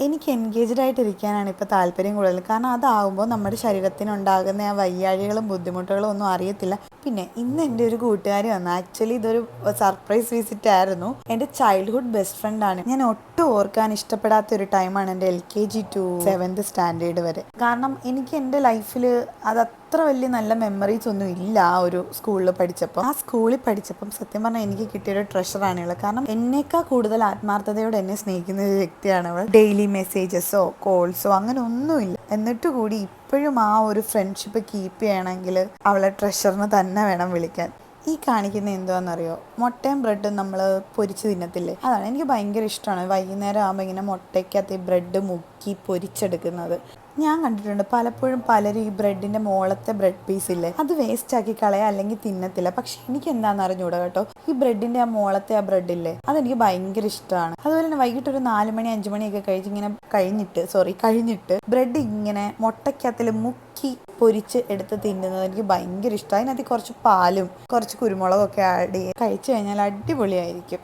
എനിക്ക് എൻഗേജ്ഡ് ആയിട്ടിരിക്കാനാണ് ഇപ്പോൾ താല്പര്യം കൂടുതൽ. കാരണം അതാവുമ്പോൾ നമ്മുടെ ശരീരത്തിനുണ്ടാകുന്ന ആ വയ്യാഴികളും ബുദ്ധിമുട്ടുകളും ഒന്നും അറിയത്തില്ല. പിന്നെ ഇന്ന് എൻ്റെ ഒരു കൂട്ടുകാരി വന്നു. ആക്ച്വലി ഇതൊരു സർപ്രൈസ് വിസിറ്റ് ആയിരുന്നു. എൻ്റെ ചൈൽഡ്ഹുഡ് ബെസ്റ്റ് ഫ്രണ്ടാണ്. ഞാൻ ഒട്ടും ഓർക്കാൻ ഇഷ്ടപ്പെടാത്ത ഒരു ടൈമാണ് എൻ്റെ LKG ടു 7th സ്റ്റാൻഡേർഡ് വരെ. കാരണം എനിക്ക് എൻ്റെ ലൈഫിൽ അത് അത്ര വലിയ നല്ല മെമ്മറീസ് ഒന്നും ഇല്ല. ആ ഒരു സ്കൂളിൽ പഠിച്ചപ്പോൾ, ആ സ്കൂളിൽ പഠിച്ചപ്പം സത്യം പറഞ്ഞാൽ എനിക്ക് കിട്ടിയൊരു ട്രഷറാണ് ഇവൾ. കാരണം എന്നേക്കാൾ കൂടുതൽ ആത്മാർത്ഥതയോടെ എന്നെ സ്നേഹിക്കുന്ന ഒരു വ്യക്തിയാണ് അവൾ. ഡെയിലി മെസ്സേജസോ കോൾസോ അങ്ങനെ ഒന്നുമില്ല. എന്നിട്ട് കൂടി ഇപ്പോഴും ആ ഒരു ഫ്രണ്ട്ഷിപ്പ് കീപ്പ് ചെയ്യണമെങ്കിൽ അവളെ ട്രഷറിന് തന്നെ വേണം വിളിക്കാൻ. ഈ കാണിക്കുന്ന എന്തുവാണെന്നറിയോ? മുട്ടയും ബ്രെഡും നമ്മൾ പൊരിച്ച് തിന്നത്തില്ലേ? അതാണ് എനിക്ക് ഭയങ്കര ഇഷ്ടമാണ്. വൈകുന്നേരം ആകുമ്പോൾ ഇങ്ങനെ മുട്ടയ്ക്കകത്ത് ഈ ബ്രെഡ് മുക്കി പൊരിച്ചെടുക്കുന്നത് ഞാൻ കണ്ടിട്ടുണ്ട്. പലപ്പോഴും പലരും ഈ ബ്രെഡിൻ്റെ മുകളത്തെ ബ്രെഡ് പീസില്ലേ, അത് വേസ്റ്റാക്കി കളയുക അല്ലെങ്കിൽ തിന്നത്തില്ല. പക്ഷെ എനിക്ക് എന്താണെന്ന് അറിഞ്ഞൂടാ കേട്ടോ, ഈ ബ്രെഡിൻ്റെ ആ മുകളത്തെ ആ ബ്രെഡില്ലേ, അതെനിക്ക് ഭയങ്കര ഇഷ്ടമാണ്. അതുപോലെ തന്നെ വൈകിട്ട് ഒരു 4 മണി 5 മണിയൊക്കെ കഴിഞ്ഞിട്ട് ബ്രെഡ് ഇങ്ങനെ മുട്ടയ്ക്കകത്തിൽ മുക്കി പൊരിച്ച് എടുത്ത് തിന്നുന്നത് എനിക്ക് ഭയങ്കര ഇഷ്ടമാണ്. അതിനകത്ത് കുറച്ച് പാലും കുറച്ച് കുരുമുളകൊക്കെ ആഡ് ചെയ്ത് കഴിച്ചു കഴിഞ്ഞാൽ അടിപൊളിയായിരിക്കും.